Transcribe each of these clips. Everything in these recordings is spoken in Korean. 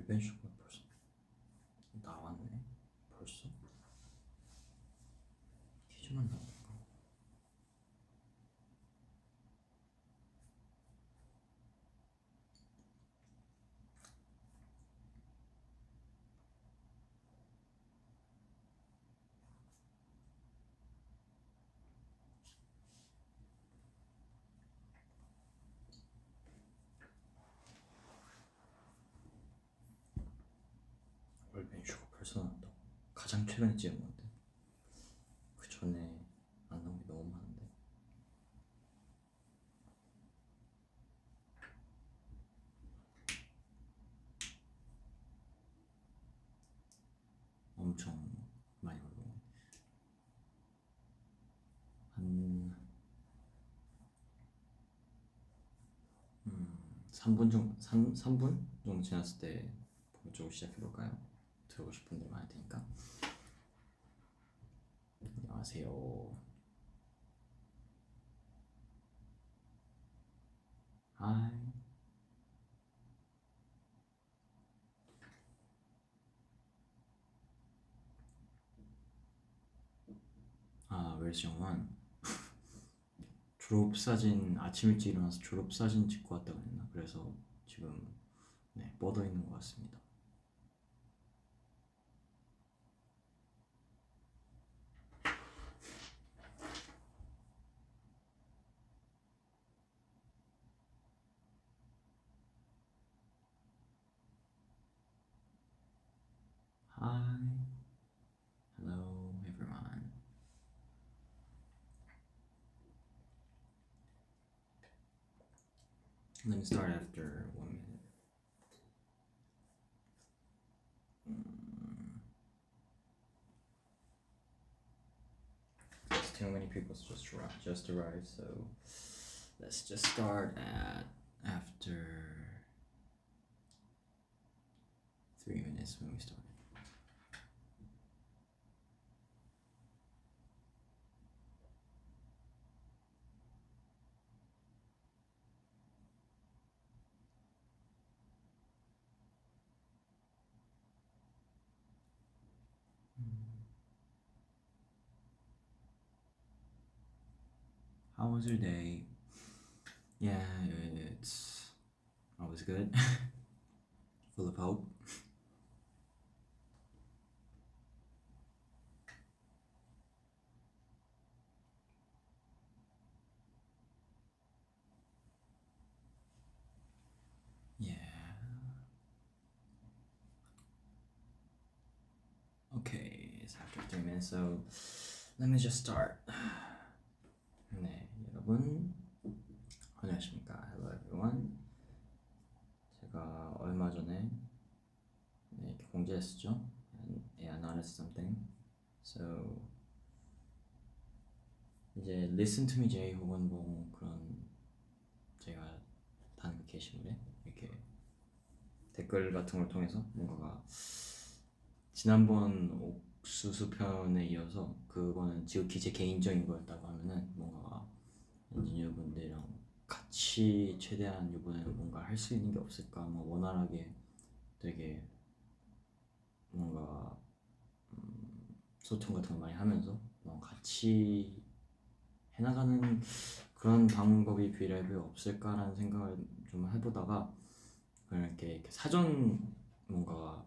웰벤쇼가 벌써 나왔네. 벌써? 퀴즈만 나왔던가? 웰벤쇼가 벌써 나왔다고? 가장 최근에 찍은 건데 그 전에 안 나온 게 너무 많은데. 엄청 많이 올라오네. 한 3분 정도 지났을 때 본격적으로 시작해볼까요? 들어오고 싶은 분들 많을 테니까. 안녕하세요. 하이. 웰시영 1 졸업사진 아침 일찍 일어나서 졸업사진 찍고 왔다고 했나? 그래서 지금 뻗어 있는 것 같습니다. Hi, hello everyone. Let me start after 1 minute. There's too many people just arrived, so let's just start at after 3 minutes when we started. How was your day? Yeah, it's always good. Full of hope. Yeah. Okay, it's after 3 minutes, so let me just start. 네, 여러분 안녕하십니까? Hello everyone. 제가 얼마 전에 이렇게 공지했었죠. Yeah, I noticed something. So 이제 Listen to me Jay 혹은 뭐 그런 제가 단 그 게시물에 이렇게 댓글 같은 걸 통해서 뭔가가 지난번 옥수수 편에 이어서 그거는 지극히 제 개인적인 거였다고 하면은 뭔가 엔지니어분들이랑 같이 최대한 이번에는 뭔가 할 수 있는 게 없을까, 뭐 원활하게 되게 뭔가 소통 같은 거 많이 하면서 뭐 같이 해나가는 그런 방법이 비례하게 없을까라는 생각을 좀 해보다가 이렇게 사전 뭔가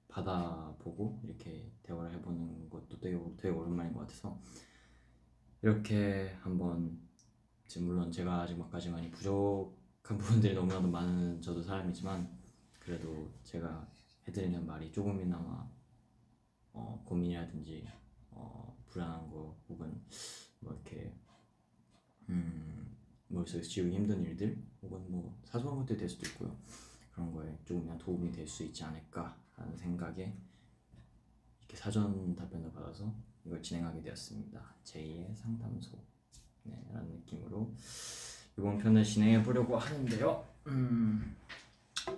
받아보고 이렇게 대화를 해보는 것도 되게 오랜만인 것 같아서 이렇게 한번, 지금 물론 제가 아직까지 많이 부족한 부분들이 너무나도 많은 저도 사람이지만 그래도 제가 해드리는 말이 조금이나마 고민이라든지 불안한 거 혹은 뭐 이렇게 머릿속에서 지우기 힘든 일들 혹은 뭐 사소한 것들이 될 수도 있고요. 그런 거에 조금이나 도움이 될 수 있지 않을까 하는 생각에 이렇게 사전 답변을 받아서 이걸 진행하게 되었습니다. 제2의 상담소 라는 느낌으로 이번 편을 진행해 보려고 하는데요.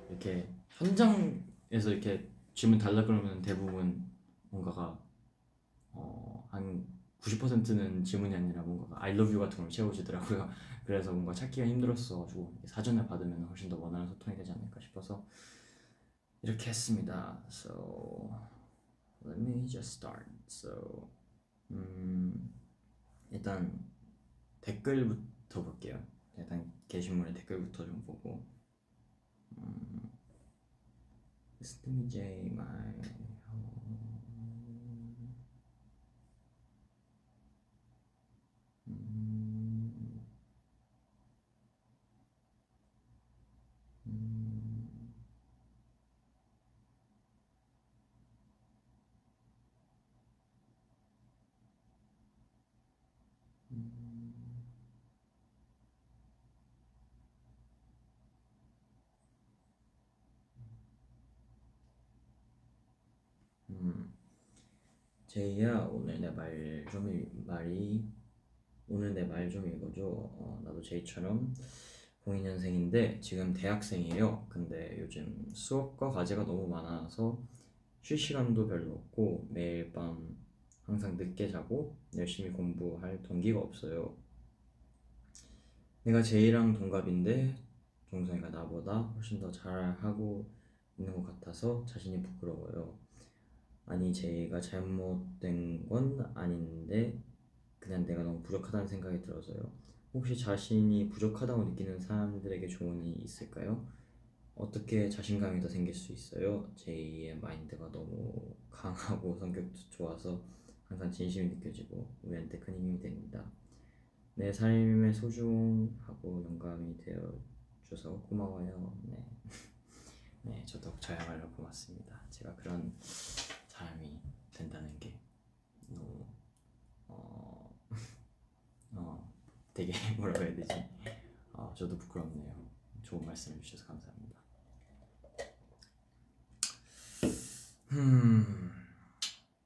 이렇게 현장에서 이렇게 질문 달라 그러면 대부분 뭔가가 한 90%는 질문이 아니라 뭔가 I love you 같은 걸 채워주더라고요. 그래서 뭔가 찾기가 힘들었어가지고 사전에 받으면 훨씬 더 원활한 소통이 되지 않을까 싶어서 이렇게 했습니다. So let me just start. So 일단 댓글부터 볼게요. 일단 게시물의 댓글부터 좀 보고. Listen J my 제이야 오늘 내 말 좀 오늘 내 말 좀 읽어줘. 나도 제이처럼 02년생인데 지금 대학생이에요. 근데 요즘 수업과 과제가 너무 많아서 쉴 시간도 별로 없고 매일 밤 항상 늦게 자고 열심히 공부할 동기가 없어요. 내가 제이랑 동갑인데 종성이가 나보다 훨씬 더 잘하고 있는 것 같아서 자신이 부끄러워요. 아니 제이가 잘못된 건 아닌데 그냥 내가 너무 부족하다는 생각이 들어서요. 혹시 자신이 부족하다고 느끼는 사람들에게 조언이 있을까요? 어떻게 자신감이 더 생길 수 있어요? 제이의 마인드가 너무 강하고 성격도 좋아서 항상 진심이 느껴지고 우리한테 큰 힘이 됩니다. 내 삶의 소중하고 영감이 되어줘서 고마워요. 네. 네, 저도 저야말로 고맙습니다. 제가 그런 사람이 된다는 게 너무 되게 뭐라고 해야 되지? 저도 부끄럽네요. 좋은 말씀 해주셔서 감사합니다.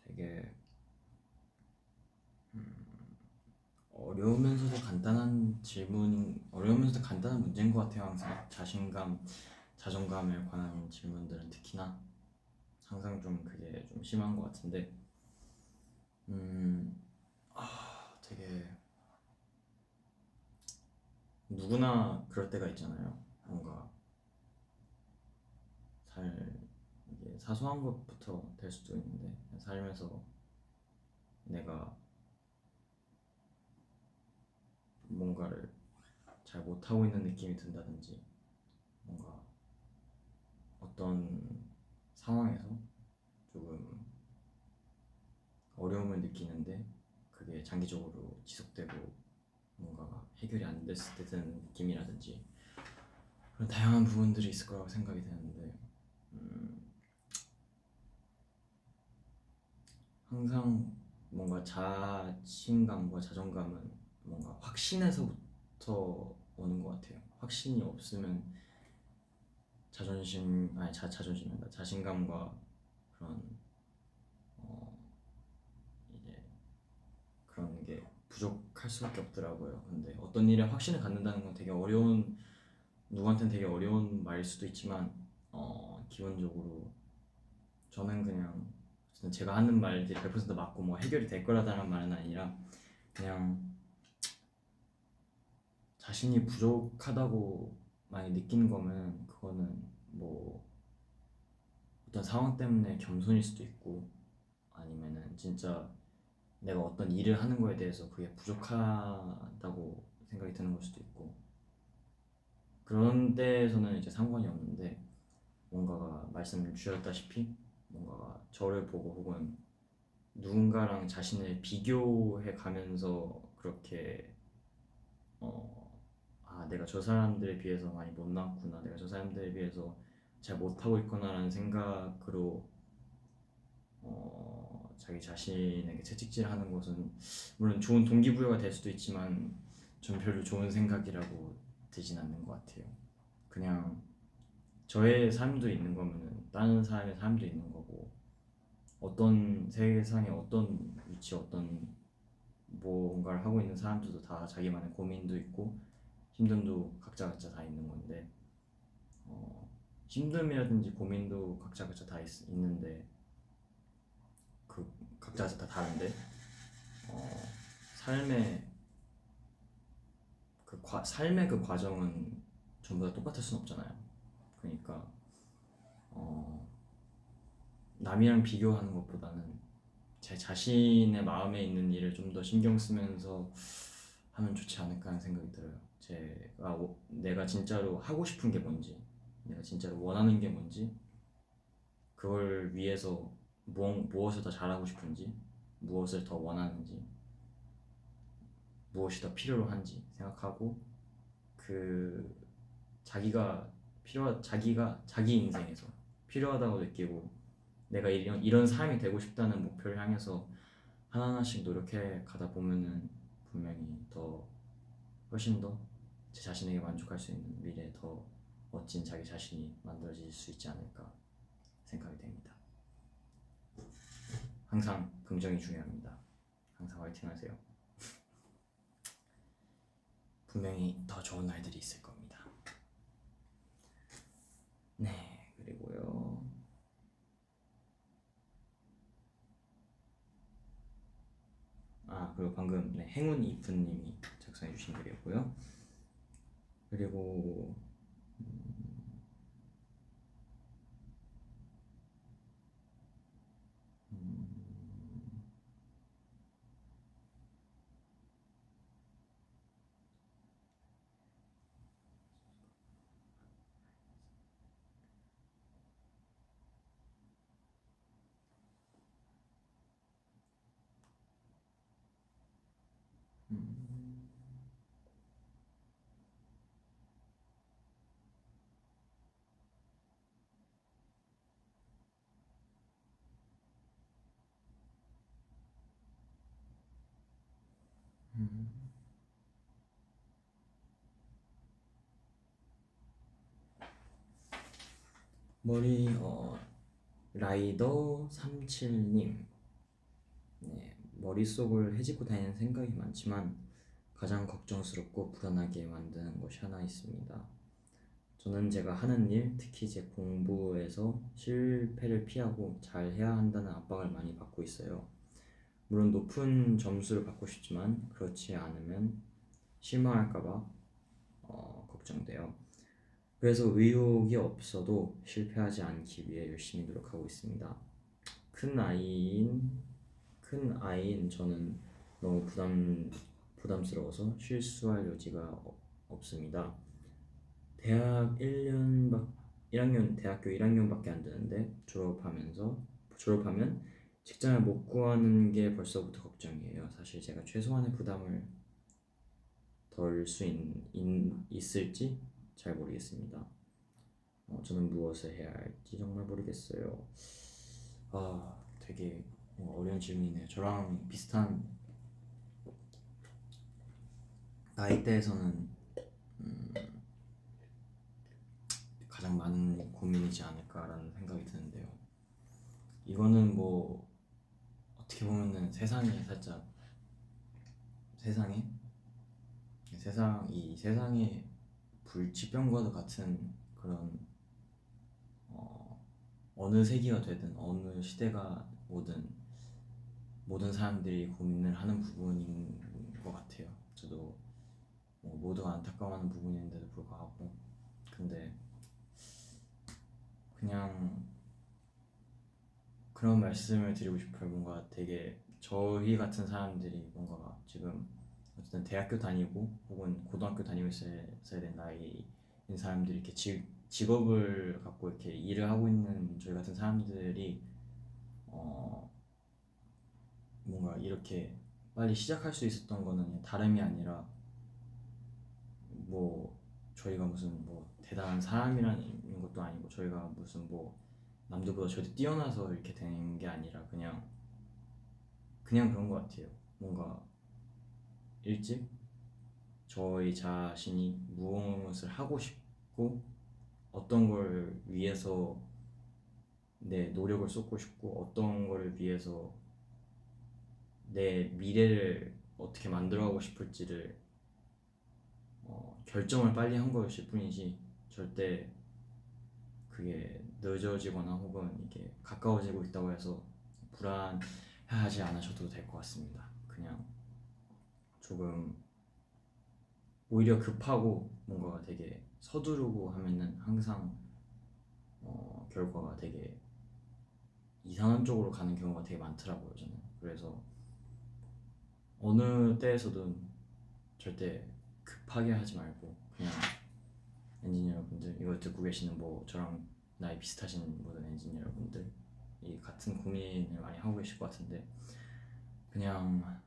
되게 어려우면서도 간단한 문제인 것 같아요. 항상 자신감, 자존감에 관한 질문들은 특히나 항상 좀 그게 좀 심한 것 같은데 되게 누구나 그럴 때가 있잖아요. 뭔가 이게 사소한 것부터 될 수도 있는데 살면서 내가 뭔가를 잘 못하고 있는 느낌이 든다든지 뭔가 어떤 상황에서 조금 어려움을 느끼는데 그게 장기적으로 지속되고 뭔가 해결이 안 됐을 때 드는 느낌이라든지 그런 다양한 부분들이 있을 거라고 생각이 되는데 항상 뭔가 자신감과 자존감은 뭔가 확신에서부터 오는 것 같아요. 확신이 없으면 자존심이다. 자신감과 그런 이제 그런 게 부족할 수밖에 없더라고요. 근데 어떤 일에 확신을 갖는다는 건 되게 누구한테는 되게 어려운 말일 수도 있지만 기본적으로 저는 그냥 제가 하는 말들이 100% 맞고 뭐 해결이 될 거라는 말은 아니라 그냥 자신이 부족하다고 많이 느끼는 거면 그거는 뭐 어떤 상황 때문에 겸손일 수도 있고 아니면은 진짜 내가 어떤 일을 하는 거에 대해서 그게 부족하다고 생각이 드는 걸 수도 있고 그런 데에서는 이제 상관이 없는데 뭔가가 말씀 주셨다시피 뭔가가 저를 보고 혹은 누군가랑 자신을 비교해 가면서 그렇게 내가 저 사람들에 비해서 많이 못났구나 내가 저 사람들에 비해서 잘 못하고 있구나라는 생각으로 자기 자신에게 채찍질하는 것은 물론 좋은 동기부여가 될 수도 있지만 전 별로 좋은 생각이라고 되진 않는 것 같아요. 그냥 저의 삶도 있는 거면은 다른 사람의 삶도 있는 거고 어떤 세상에 어떤 위치 어떤 뭔가를 하고 있는 사람들도 다 자기만의 고민도 있고 힘듦도 각자 다 있는 건데 힘듦이라든지 고민도 각자 다 있는데 그 각자 다 다른데 삶의 그 과정은 전부 다 똑같을 순 없잖아요. 그러니까 남이랑 비교하는 것보다는 제 자신의 마음에 있는 일을 좀 더 신경 쓰면서 하면 좋지 않을까 하는 생각이 들어요. 내가 진짜로 하고 싶은 게 뭔지, 내가 진짜로 원하는 게 뭔지, 그걸 위해서 무엇을 더 잘하고 싶은지, 무엇을 더 원하는지, 무엇이 더 필요로 한지 생각하고, 그 자기가 자기 인생에서 필요하다고 느끼고 내가 이런 삶이 되고 싶다는 목표를 향해서 하나하나씩 노력해 가다 보면은 분명히 훨씬 더 제 자신에게 만족할 수 있는 미래에 더 멋진 자기 자신이 만들어질 수 있지 않을까 생각이 됩니다. 항상 긍정이 중요합니다. 항상 화이팅 하세요. 분명히 더 좋은 날들이 있을 겁니다. 네, 그리고요. 그리고 방금 행운 이프님이 작성해 주신 글이었고요. 그리고 머리 라이더 37님, 네, 머릿속을 헤집고 다니는 생각이 많지만 가장 걱정스럽고 불안하게 만드는 것이 하나 있습니다. 저는 제가 하는 일, 특히 제 공부에서 실패를 피하고 잘 해야 한다는 압박을 많이 받고 있어요. 물론 높은 점수를 받고 싶지만 그렇지 않으면 실망할까봐 걱정돼요. 그래서 의욕이 없어도 실패하지 않기 위해 열심히 노력하고 있습니다. 큰 아이인 저는 너무 부담스러워서 실수할 여지가 없습니다. 대학교 1학년밖에 안 되는데 졸업하면 직장을 못 구하는 게 벌써부터 걱정이에요. 사실 제가 최소한의 부담을 덜 수 있을지 잘 모르겠습니다. 저는 무엇을 해야 할지 정말 모르겠어요. 되게 어려운 질문이네요. 저랑 비슷한 나이대에서는 가장 많은 고민이지 않을까라는 생각이 드는데요. 이거는 뭐 어떻게 보면은 이 세상의 불치병과도 같은 그런 어느 세기가 되든 어느 시대가 오든 모든 사람들이 고민을 하는 부분인 것 같아요. 저도 모두가 안타까워하는 부분인데도 불구하고, 근데 그냥 그런 말씀을 드리고 싶어요. 뭔가 되게 저희 같은 사람들이 뭔가 지금 어쨌든 대학교 다니고 혹은 고등학교 다니고 있어야 되는 나이인 사람들이 이렇게 직업을 갖고 이렇게 일을 하고 있는 저희 같은 사람들이 뭔가 이렇게 빨리 시작할 수 있었던 거는 다름이 아니라 뭐 저희가 무슨 뭐 대단한 사람이라는 것도 아니고 저희가 무슨 뭐 남들보다 절대 뛰어나서 이렇게 된 게 아니라 그냥 그런 것 같아요. 뭔가 일찍 저희 자신이 무엇을 하고 싶고 어떤 걸 위해서 내 노력을 쏟고 싶고 어떤 걸 위해서 내 미래를 어떻게 만들어가고 싶을지를 결정을 빨리 한 것일 뿐이지 절대 그게 늦어지거나 혹은 이게 가까워지고 있다고 해서 불안해하지 않으셔도 될 것 같습니다. 그냥 조금 오히려 급하고 뭔가 되게 서두르고 하면은 항상 결과가 되게 이상한 쪽으로 가는 경우가 되게 많더라고요 저는. 그래서 어느 때에서도 절대 급하게 하지 말고 그냥 엔지니어분들 이거 듣고 계시는 뭐 저랑 나이 비슷하신 모든 엔지니어분들 이 같은 고민을 많이 하고 계실 것 같은데 그냥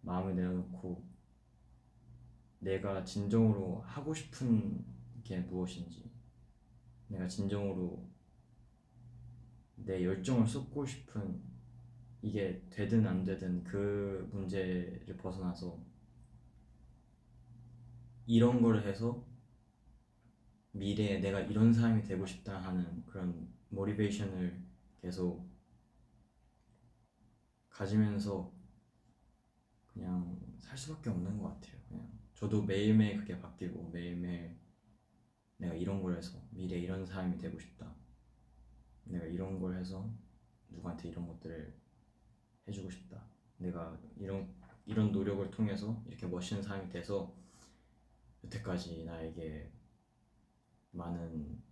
마음을 내려놓고 내가 진정으로 하고 싶은 게 무엇인지 내가 진정으로 내 열정을 쏟고 싶은 이게 되든 안 되든 그 문제를 벗어나서 이런 거를 해서 미래에 내가 이런 사람이 되고 싶다 하는 그런 모티베이션을 계속 가지면서 그냥 살 수밖에 없는 것 같아요. 그냥 저도 매일매일 그게 바뀌고 매일매일 내가 이런 걸 해서 미래에 이런 사람이 되고 싶다. 내가 이런 걸 해서 누구한테 이런 것들을 해주고 싶다. 내가 이런 노력을 통해서 이렇게 멋있는 사람이 돼서 여태까지 나에게 많은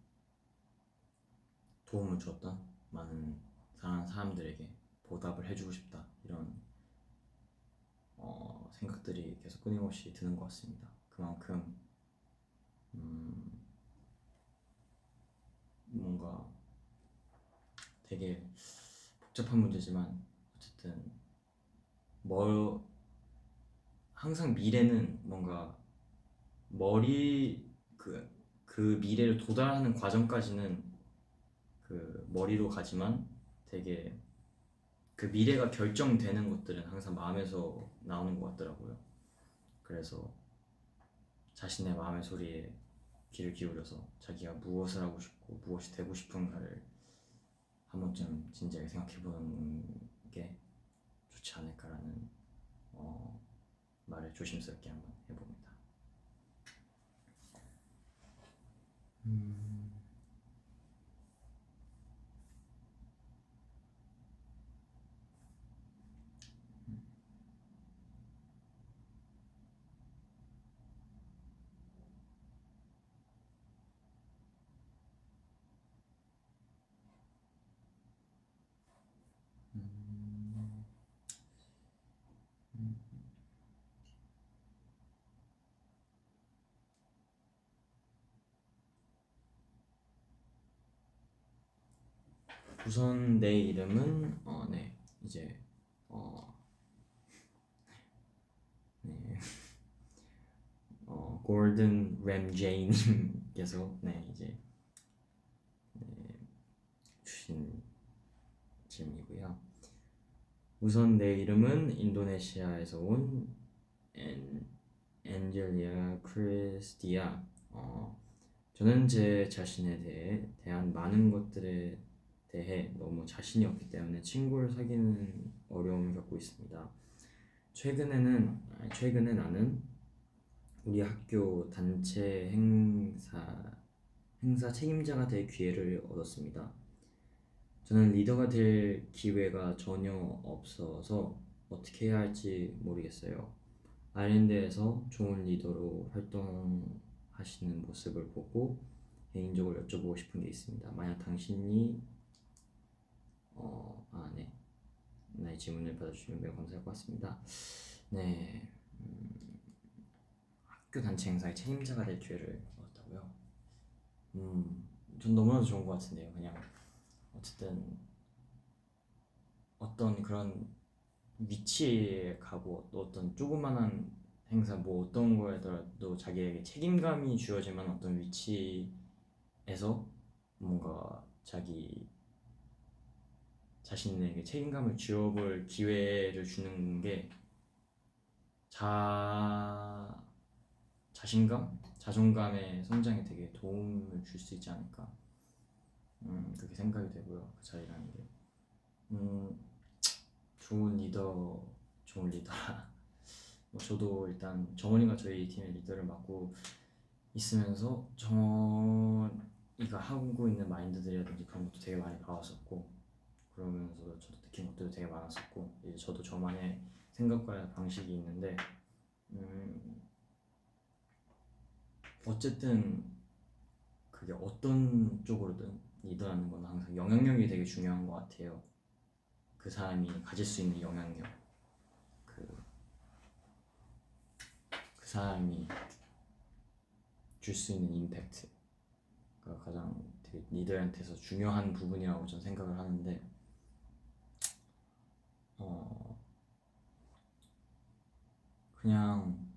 도움을 주었던 많은 사랑하는 사람들에게 보답을 해주고 싶다. 이런 생각들이 계속 끊임없이 드는 것 같습니다. 그만큼 뭔가 되게 복잡한 문제지만 어쨌든 항상 미래는 뭔가 그 미래를 도달하는 과정까지는 그 머리로 가지만 되게 그 미래가 결정되는 것들은 항상 마음에서 나오는 것 같더라고요. 그래서 자신의 마음의 소리에 귀를 기울여서 자기가 무엇을 하고 싶고 무엇이 되고 싶은가를 한 번쯤 진지하게 생각해보는 게 좋지 않을까라는 말을 조심스럽게 한번 해봅니다. 우선 내 이름은 네 이제 네 골든 램제이님께서 네 이제 주신 질문이고요. 우선 내 이름은 인도네시아에서 온 엔젤리아 크리스티아. 저는 제 자신에 대한 많은 것들에 대해 너무 자신이 없기 때문에 친구를 사귀는 어려움을 겪고 있습니다. 최근에 나는 우리 학교 단체 행사 책임자가 될 기회를 얻었습니다. 저는 리더가 될 기회가 전혀 없어서 어떻게 해야 할지 모르겠어요. 아일랜드에서 좋은 리더로 활동하시는 모습을 보고 개인적으로 여쭤보고 싶은 게 있습니다. 만약 당신이 네. 나의 질문을 받아주시면 매우 감사할 것 같습니다. 네, 학교 단체 행사의 책임자가 될 기회를 얻었다고요? 전 너무나도 좋은 것 같은데요. 그냥 어쨌든 어떤 그런 위치에 가고 또 어떤 조그만한 행사 뭐 어떤 거에더라도 자기에게 책임감이 주어질 만한 어떤 위치에서 뭔가 자신에게 책임감을 주어볼 기회를 주는 게 자신감, 자존감의 성장에 되게 도움을 줄 수 있지 않을까 그렇게 생각이 되고요. 그 자리라는 게 좋은 리더라. 뭐 저도 일단 정원이가 저희 팀의 리더를 맡고 있으면서 정원이가 하고 있는 마인드들이라든지 그런 것도 되게 많이 봐왔었고 그러면서 저도 느낀 것들도 되게 많았었고 이제 저도 저만의 생각과 방식이 있는데 어쨌든 그게 어떤 쪽으로든 리더라는 건 항상 영향력이 되게 중요한 것 같아요. 그 사람이 가질 수 있는 영향력, 그 사람이 줄 수 있는 임팩트가 가장 되게 리더한테서 중요한 부분이라고 저는 생각을 하는데, 그냥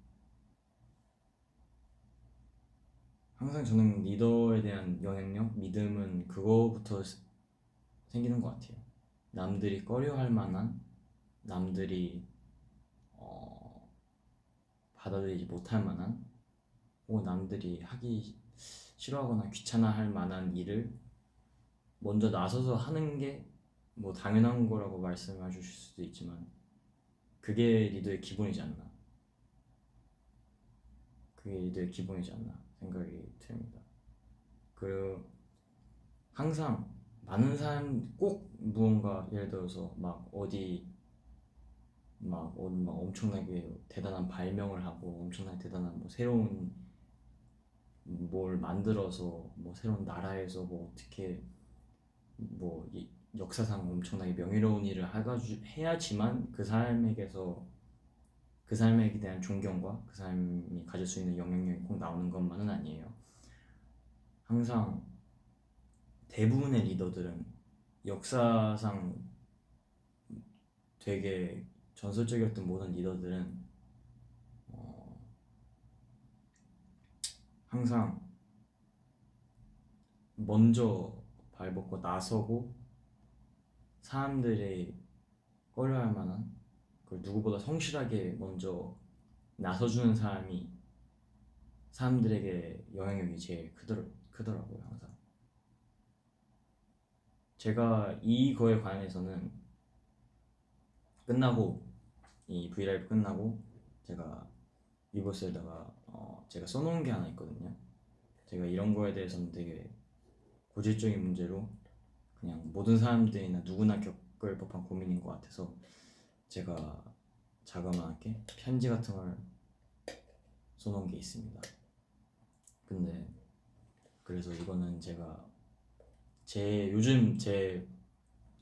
항상 저는 리더에 대한 영향력, 믿음은 그거부터 생기는 것 같아요. 남들이 꺼려할 만한, 남들이 받아들이지 못할 만한, 혹은 남들이 하기 싫어하거나 귀찮아할 만한 일을 먼저 나서서 하는 게 뭐 당연한 거라고 말씀해 주실 수도 있지만, 그게 리더의 기본이지 않나, 그게 리더의 기본이지 않나 생각이 듭니다. 그 항상 많은 사람 꼭 무언가, 예를 들어서 막 어디 막 엄청나게 대단한 발명을 하고 엄청나게 대단한 뭐 새로운 뭘 만들어서 뭐 새로운 나라에서 뭐 어떻게 뭐 역사상 엄청나게 명예로운 일을 해야지만 그 삶에게서 그 삶에 대한 존경과 그 삶이 가질 수 있는 영향력이 꼭 나오는 것만은 아니에요. 항상 대부분의 리더들은 역사상 되게 전설적이었던 모든 리더들은 항상 먼저 발벗고 나서고 사람들이 꺼려할 만한, 그 누구보다 성실하게 먼저 나서주는 사람이 사람들에게 영향력이 제일 크더라고요. 항상 제가 이거에 관해서는 끝나고, 이 브이라이브 끝나고 제가 이곳에다가 제가 써놓은 게 하나 있거든요. 제가 이런 거에 대해서는 되게 고질적인 문제로 그냥 모든 사람들이나 누구나 겪을 법한 고민인 것 같아서 제가 자그마하게 편지 같은 걸 써놓은 게 있습니다. 근데 그래서 이거는 제가 요즘 제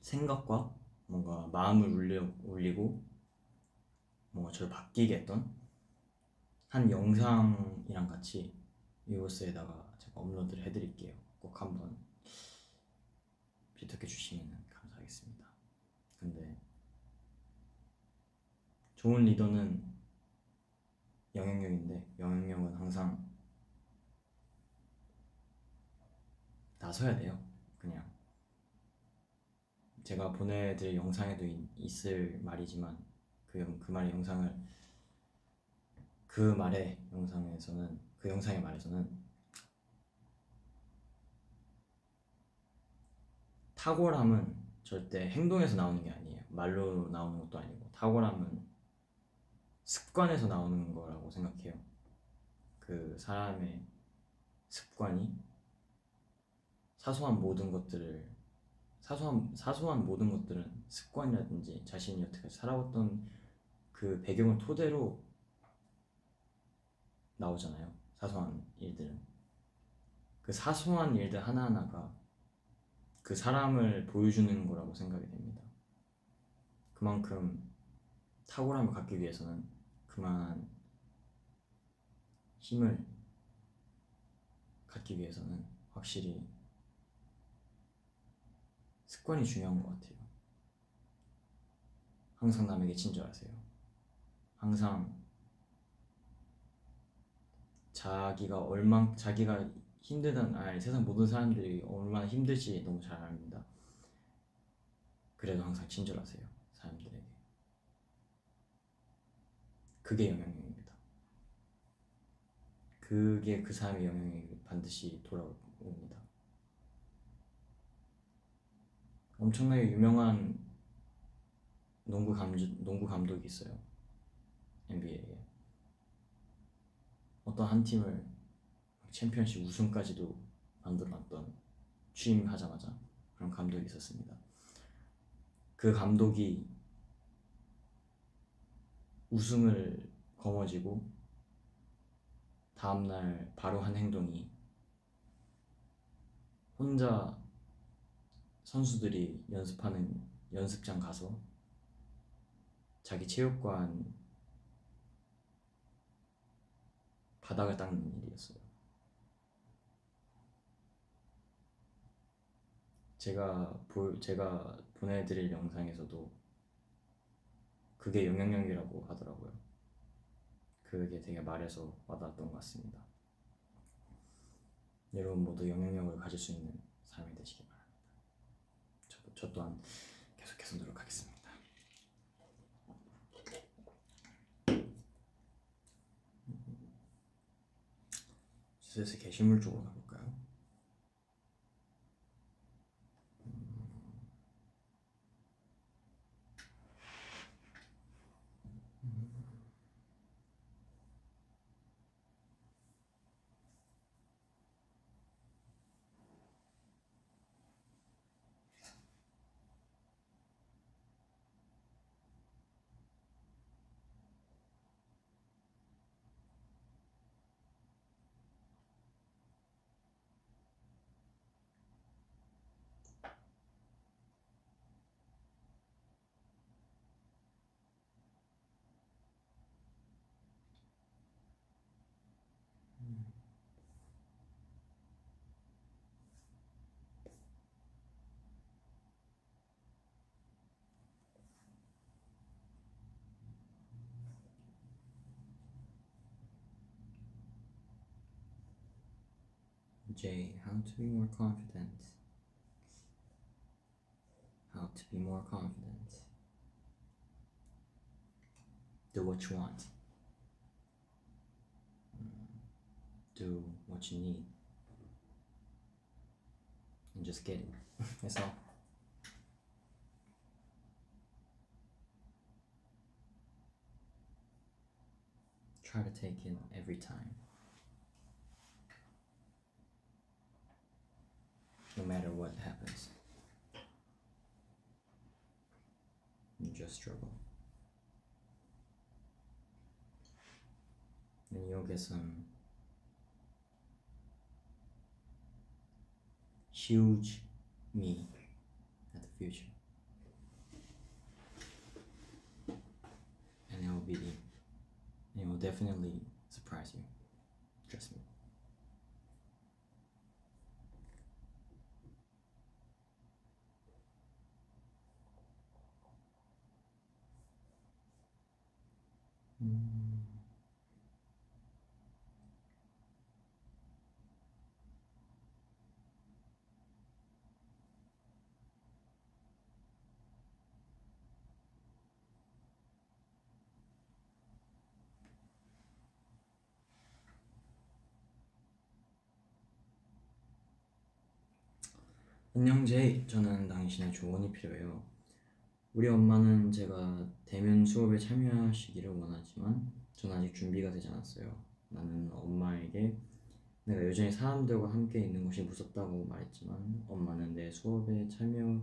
생각과 뭔가 마음을 울리고 뭔가 저를 바뀌게 했던 한 영상이랑 같이 이곳에다가 제가 업로드를 해드릴게요. 꼭 한번 비독해 주시면 감사하겠습니다. 근데 좋은 리더는 영향력인데, 영향력은 항상 나서야 돼요. 그냥 제가 보내드릴 영상에도 있을 말이지만, 그 말의 영상을 그 영상의 말에서는 탁월함은 절대 행동에서 나오는 게 아니에요. 말로 나오는 것도 아니고, 탁월함은 습관에서 나오는 거라고 생각해요. 그 사람의 습관이 사소한 모든 것들은 습관이라든지 자신이 어떻게 살아왔던 그 배경을 토대로 나오잖아요. 사소한 일들은, 그 사소한 일들 하나하나가 그 사람을 보여주는 거라고 생각이 됩니다. 그만큼 탁월함을 갖기 위해서는 그만한 힘을 갖기 위해서는 확실히 습관이 중요한 것 같아요. 항상 남에게 친절하세요. 항상 자기가 힘들다는, 세상 모든 사람들이 얼마나 힘들지 너무 잘 압니다. 그래도 항상 친절하세요, 사람들에게. 그게 영향력입니다. 그게 그 사람의 영향력이 반드시 돌아옵니다. 엄청나게 유명한 농구 감독이 있어요, NBA에. 어떤 한 팀을 챔피언십 우승까지도 만들어놨던, 취임하자마자 그런 감독이 있었습니다. 그 감독이 우승을 거머쥐고 다음날 바로 한 행동이, 혼자 선수들이 연습하는 연습장 가서 자기 체육관 바닥을 닦는 일이었어요. 제가 보내드릴 영상에서도 그게 영향력이라고 하더라고요. 그게 되게 말해서 와닿았던 것 같습니다. 여러분 모두 영향력을 가질 수 있는 삶이 되시기 바랍니다. 저 또한 계속해서 노력하겠습니다. 슬슬 게시물 쪽으로 가볼까요? Jay, how to be more confident. How to be more confident. Do what you want. Do what you need. And just get it. That's all. Try to take it every time. No matter what happens. You just struggle. And you'll get some huge me at the future. And it will definitely surprise you. Trust me. 안녕 제이, 저는 당신의 조언이 필요해요. 우리 엄마는 제가 대면 수업에 참여하시기를 원하지만 전 아직 준비가 되지 않았어요. 나는 엄마에게 내가 여전히 사람들과 함께 있는 것이 무섭다고 말했지만 엄마는 내 수업에 참여할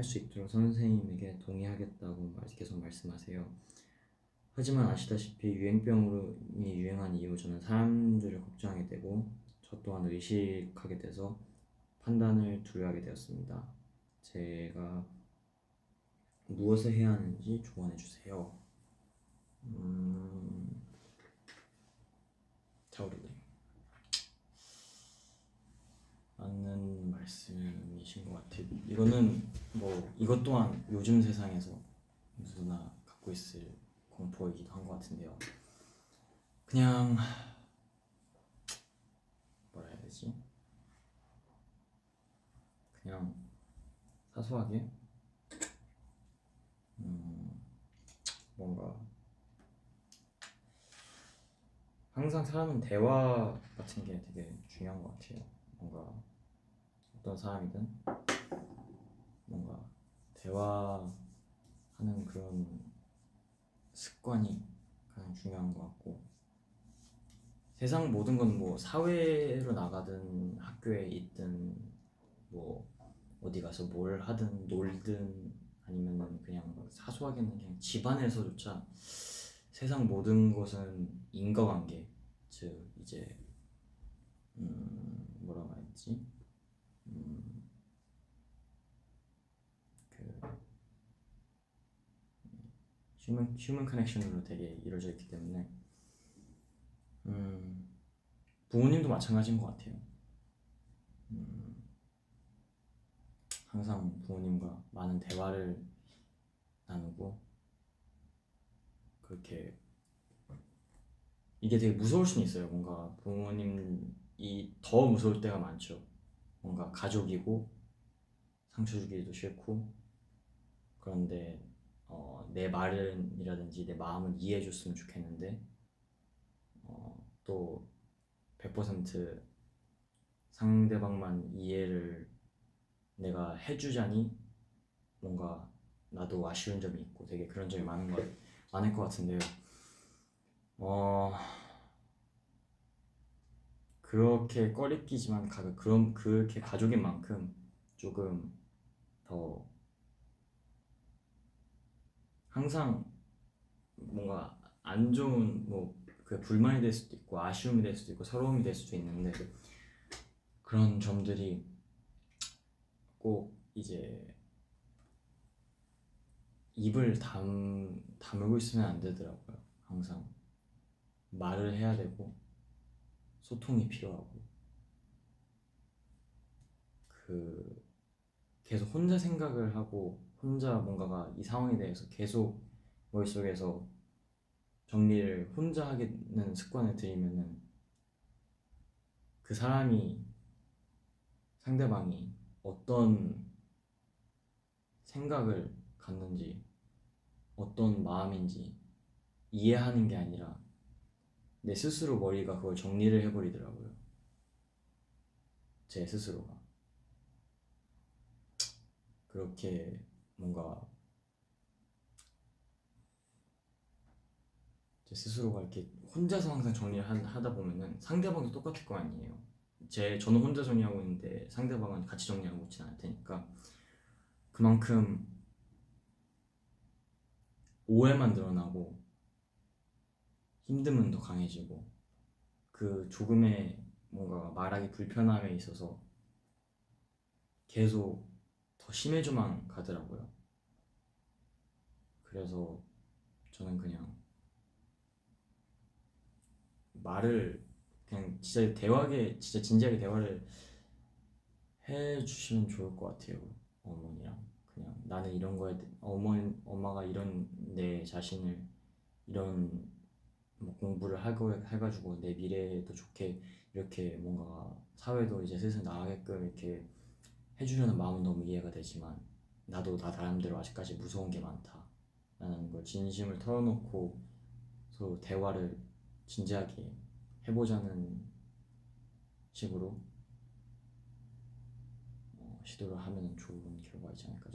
수 있도록 선생님에게 동의하겠다고 계속 말씀하세요. 하지만 아시다시피 유행병이 유행한 이후 저는 사람들을 걱정하게 되고 저 또한 의식하게 돼서 판단을 두려워하게 되었습니다. 제가 무엇을 해야 하는지 조언해 주세요. Totally. 맞는 말씀이신 것 같아요. 이거는 이것 또한 요즘 세상에서 누구나 갖고 있을 공포이기도 한 것 같은데요. 그냥 뭐라 해야 되지? 그냥 사소하게 뭔가 항상 사람은 대화 같은 게 되게 중요한 것 같아요. 뭔가 어떤 사람이든 뭔가 대화하는 그런 습관이 가장 중요한 것 같고 세상 모든 건 사회로 나가든 학교에 있든 어디 가서 뭘 하든 놀든 아니면 그냥 사소하게는 그냥 집안에서조차 세상 모든 것은 인과관계, 즉 이제 뭐라고 해야지? 휴먼 커넥션으로 되게 이루어져 있기 때문에 부모님도 마찬가지인 것 같아요. 항상 부모님과 많은 대화를 나누고 그렇게 이게 되게 무서울 수는 있어요. 뭔가 부모님이 더 무서울 때가 많죠. 뭔가 가족이고 상처 주기도 싫고 그런데 내 말이라든지 내 마음을 이해해 줬으면 좋겠는데 또 100% 상대방만 이해를 내가 해주자니 뭔가 나도 아쉬운 점이 있고 되게 그런 점이 많을 것 같은데요. 그렇게 꺼리끼지만 그렇게 가족인 만큼 조금 더 항상 뭔가 안 좋은 그 불만이 될 수도 있고 아쉬움이 될 수도 있고 서러움이 될 수도 있는데 그런 점들이 꼭 이제 입을 다물고 있으면 안 되더라고요. 항상 말을 해야 되고 소통이 필요하고 계속 혼자 생각을 하고 혼자 뭔가가 이 상황에 대해서 계속 머릿속에서 정리를 혼자 하는 습관을 들이면은 그 상대방이 어떤 생각을 갖는지 어떤 마음인지 이해하는 게 아니라 내 스스로 머리가 그걸 정리를 해버리더라고요. 제 스스로가 그렇게 뭔가 제 스스로가 이렇게 혼자서 항상 정리를 하다 보면은 상대방도 똑같을 거 아니에요. 저는 혼자 정리하고 있는데 상대방은 같이 정리하고 있진 않을 테니까 그만큼 오해만 늘어나고 힘듦은 더 강해지고 그 조금의 뭔가 말하기 불편함에 있어서 계속 더 심해져만 가더라고요. 그래서 저는 그냥 말을 그냥 진짜 진지하게 대화를 해주시면 좋을 것 같아요. 어머니랑 그냥 나는 이런 거에 엄마가 이런 내 자신을 이런 공부를 해가지고 내 미래에도 좋게 이렇게 뭔가 사회도 이제 슬슬 나가게끔 이렇게 해주려는 마음은 너무 이해가 되지만 나도 나 나름대로 아직까지 무서운 게 많다 라는 걸 진심을 털어놓고 서로 대화를 진지하게 해보자는 식으로 시도를 하면 좋은 결과이지 않을까.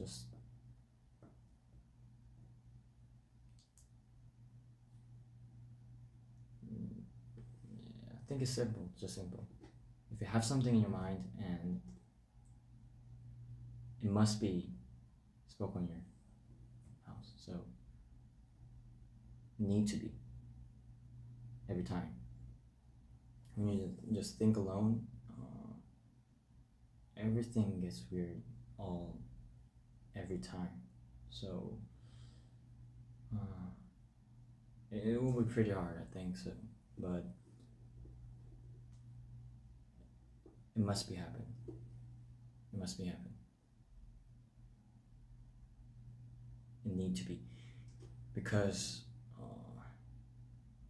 I think it's simple, just simple. If you have something in your mind and it must be spoken in your house, so need to be every time. When you just think alone, everything gets weird every time. So it will be pretty hard, I think so, but it must be happening. It must be happening. It need to be, because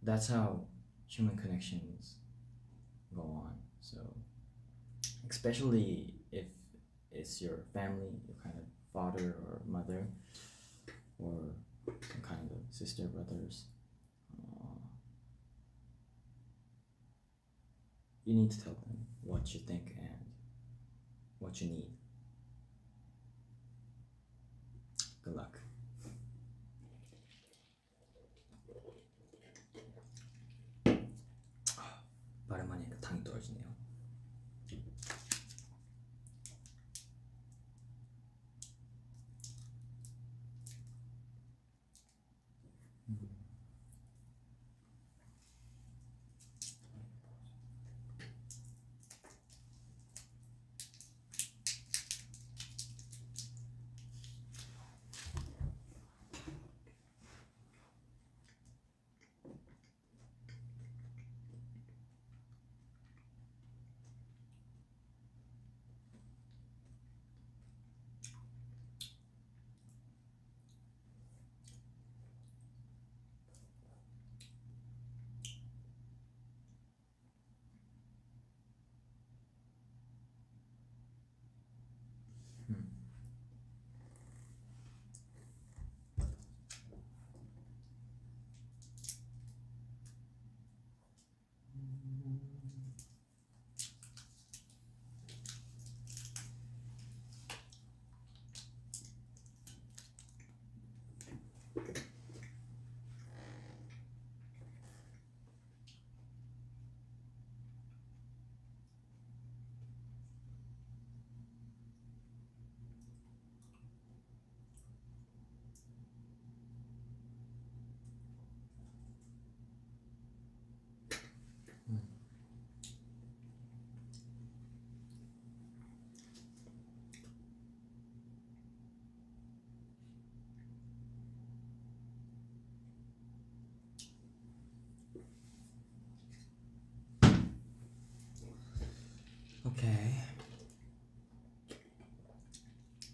that's how human connections go on. So especially if it's your family, your kind of father or mother, or some kind of sister, brothers, you need to tell them what you think and what you need. Good luck. 말을 많이 하니까 당이 떨어지네요. Okay.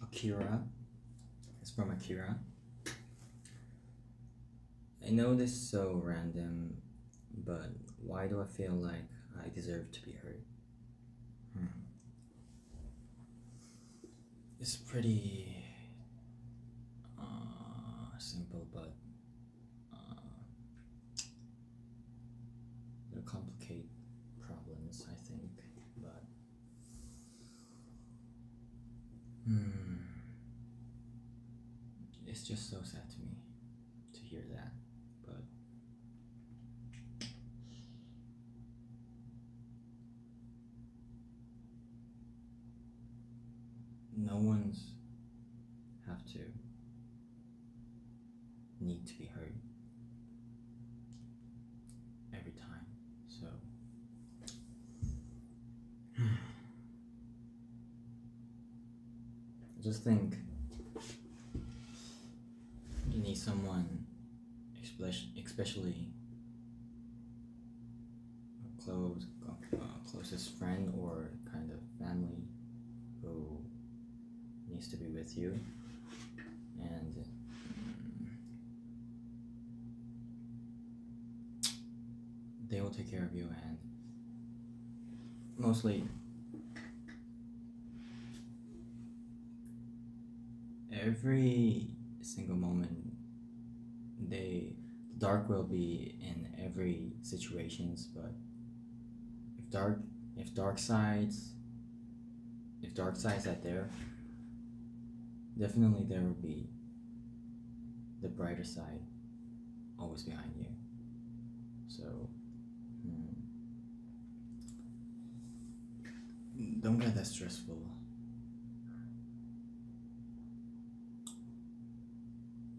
Akira. It's from Akira. I know this is so random, but why do I feel like I deserve to be heard? It's pretty simple, but they'll complicate problems, I think. But it's just so sad to me to hear that. But no one's have to need to be heard every time. So I just think you need someone, especially a closest friend or kind of family who needs to be with you, and they will take care of you, and mostly every single moment the dark will be in every situations, but if dark sides are there, definitely there will be the brighter side always behind you. So don't get that stressful.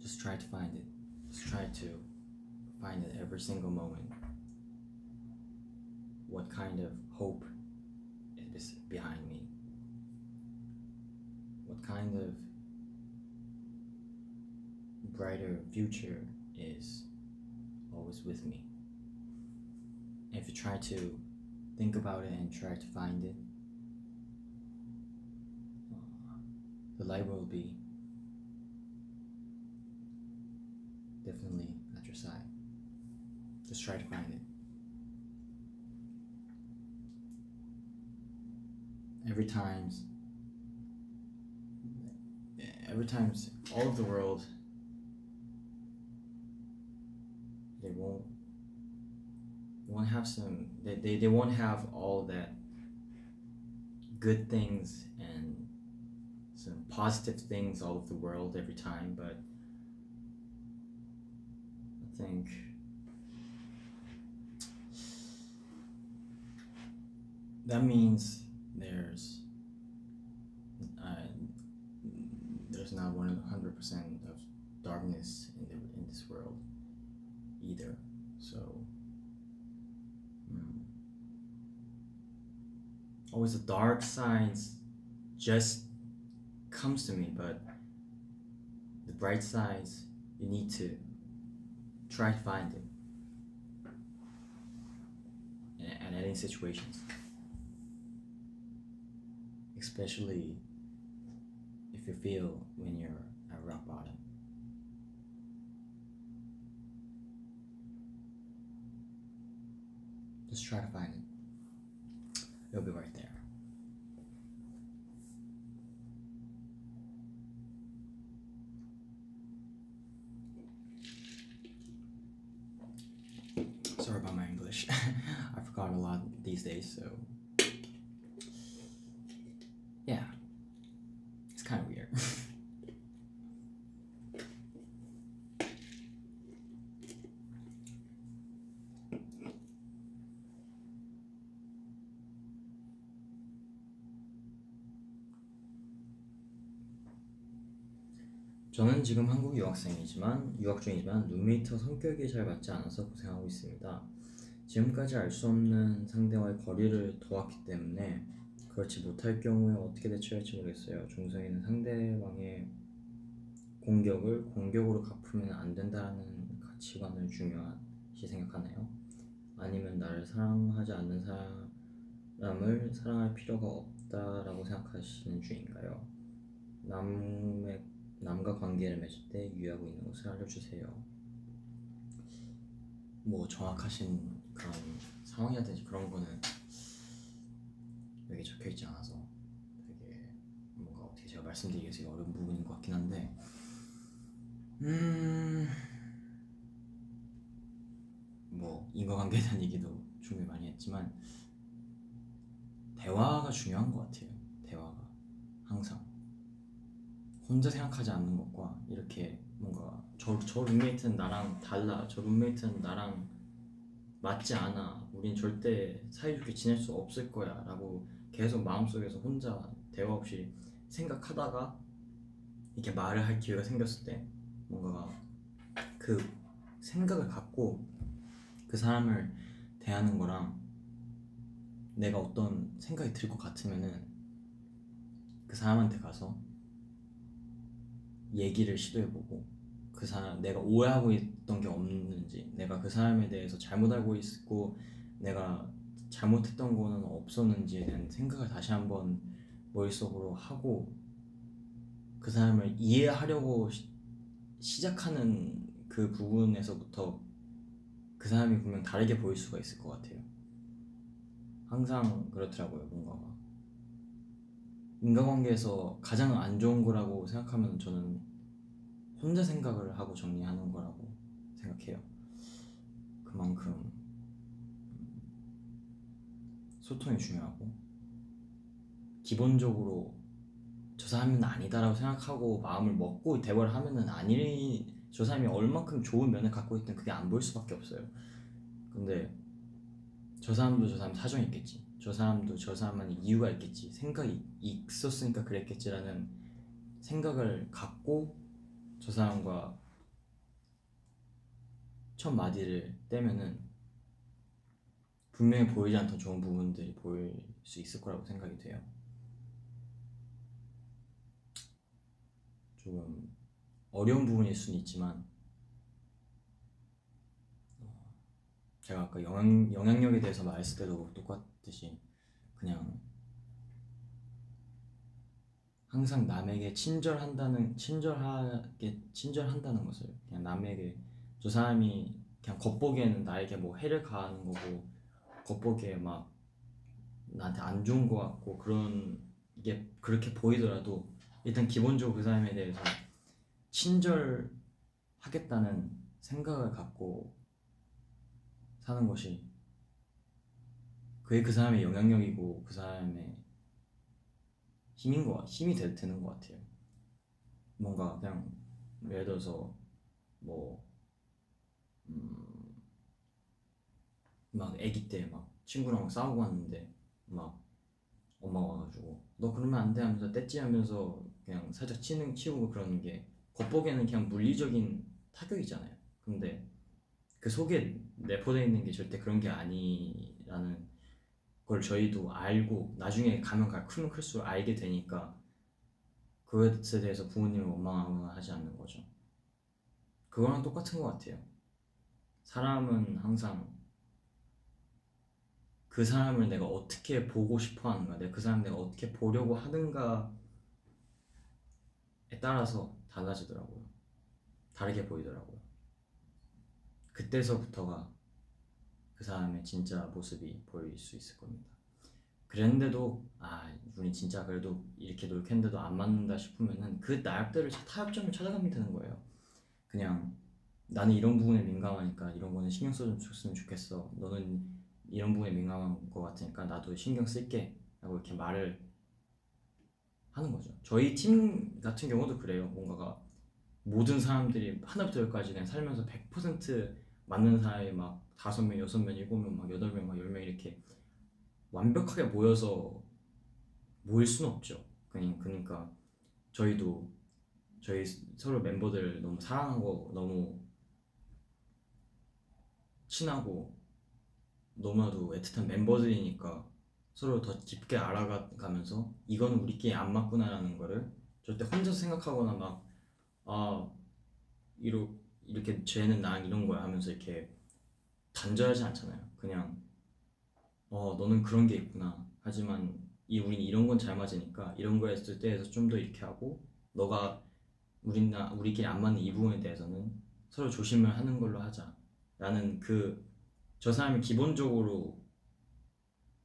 Just try to find it. Just try to find it every single moment. What kind of hope is behind me? What kind of brighter future is always with me? If you try to think about it and try to find it, the light will be definitely at your side. Just try to find it. Every times all of the world, they won't have all that good things and some positive things all over the world every time, but I think that means there's not 100% of darkness in this world either. So always the dark sides just comes to me, but the bright sides, you need to try to find it at any situations, especially if you feel when you're at rock bottom. Just try to find it. It'll be right there. Sorry about my English. I forgot forgot a lot these days, so yeah, it's kind of weird. 저는 지금 한국 유학 중이지만 룸메이트와 성격이 잘 맞지 않아서 고생하고 있습니다. 지금까지 알 수 없는 상대와의 거리를 두었기 때문에 그렇지 못할 경우에 어떻게 대처할지 모르겠어요. 중성에는 상대방의 공격을 공격으로 갚으면 안 된다는 가치관을 중요시 생각하나요? 아니면 나를 사랑하지 않는 사람을 사랑할 필요가 없다라고 생각하시는 중인가요? 남과 관계를 맺을 때 유의하고 있는 것을 알려주세요. 뭐 정확하신 그런 상황이라든지 그런 거는 여기 적혀있지 않아서 되게 뭔가 어떻게 제가 말씀드리기가 되게 어려운 부분인 것 같긴 한데 뭐 인과관계에 대한 얘기도 충분히 많이 했지만 대화가 중요한 것 같아요. 대화가 항상 혼자 생각하지 않는 것과 이렇게 뭔가 저 룸메이트는 나랑 달라, 저 룸메이트는 나랑 맞지 않아, 우린 절대 사이좋게 지낼 수 없을 거야 라고 계속 마음속에서 혼자 대화 없이 생각하다가 이렇게 말을 할 기회가 생겼을 때 뭔가 그 생각을 갖고 그 사람을 대하는 거랑 내가 어떤 생각이 들 것 같으면은 그 사람한테 가서 얘기를 시도해보고 그 사람 내가 오해하고 있던 게 없는지, 내가 그 사람에 대해서 잘못 알고 있고 내가 잘못했던 거는 없었는지에 대한 생각을 다시 한번 머릿속으로 하고 그 사람을 이해하려고 시작하는 그 부분에서부터 그 사람이 분명 다르게 보일 수가 있을 것 같아요. 항상 그렇더라고요. 뭔가 인간관계에서 가장 안 좋은 거라고 생각하면 저는 혼자 생각을 하고 정리하는 거라고 생각해요. 그만큼 소통이 중요하고 기본적으로 저 사람은 아니다라고 생각하고 마음을 먹고 대화를 하면은 저 사람이 얼만큼 좋은 면을 갖고 있든 그게 안 보일 수밖에 없어요. 근데 저 사람도 저 사람 사정이 있겠지, 저 사람도 저 사람만의 이유가 있겠지, 생각이 있었으니까 그랬겠지라는 생각을 갖고 저 사람과 첫 마디를 떼면은 분명히 보이지 않던 좋은 부분들이 보일 수 있을 거라고 생각이 돼요. 조금 어려운 부분일 수는 있지만 제가 아까 영향력에 대해서 말했을 때도 똑같듯이 그냥 항상 남에게 친절한다는 것을, 그냥 남에게 저 사람이 그냥 겉보기에는 나에게 뭐 해를 가하는 거고 겉보기에 막 나한테 안 좋은 거 같고 그런 게 그렇게 보이더라도 일단 기본적으로 그 사람에 대해서 친절하겠다는 생각을 갖고 사는 것이 그게 그 사람의 영향력이고 그 사람의 힘이 되는 것 같아요. 뭔가 그냥 예를 들어서 뭐 막 아기 때 막 친구랑 싸우고 왔는데 막 엄마가 와가지고 너 그러면 안 돼 하면서 떼찌하면서 그냥 살짝 치고 그러는 게 겉보기에는 그냥 물리적인 타격이잖아요. 근데 그 속에 내포되어 있는 게 절대 그런 게 아니라는 걸 저희도 알고 나중에 크면 클수록 알게 되니까 그것에 대해서 부모님을 원망하지 않는 거죠. 그거랑 똑같은 것 같아요. 사람은 항상 그 사람을 내가 어떻게 보고 싶어 하는가, 내가 그 사람을 내가 어떻게 보려고 하는가에 따라서 달라지더라고요. 다르게 보이더라고요. 그때서부터가 그 사람의 진짜 모습이 보일 수 있을 겁니다. 그랬는데도 우리 진짜 그래도 이렇게 노력했는데도 안 맞는다 싶으면은 그 나름대로 타협점을 찾아가면 되는 거예요. 그냥 나는 이런 부분에 민감하니까 이런 거는 신경 써줬으면 좋겠어, 너는 이런 부분에 민감한 것 같으니까 나도 신경 쓸게 라고 이렇게 말을 하는 거죠. 저희 팀 같은 경우도 그래요. 뭔가가 모든 사람들이 하나부터 열까지 그냥 살면서 100% 맞는 사람이 막 5명, 6명, 7명, 막 8명, 막 10명 이렇게 완벽하게 모여서 모일 수는 없죠. 그러니까 저희도 저희 서로 멤버들 너무 사랑하고 너무 친하고 너무나도 애틋한 멤버들이니까 서로 더 깊게 알아가면서 이거는 우리끼리 안 맞구나라는 거를 절대 혼자서 생각하거나 막 아 이렇게 쟤는 나랑 이런 거야 하면서 이렇게 단절하지 않잖아요. 그냥 너는 그런 게 있구나. 하지만 우린 이런 건 잘 맞으니까 이런 거에 있을 때에서 좀 더 이렇게 하고 너가 우리끼리 안 맞는 이 부분에 대해서는 서로 조심을 하는 걸로 하자. 라는 저 사람이 기본적으로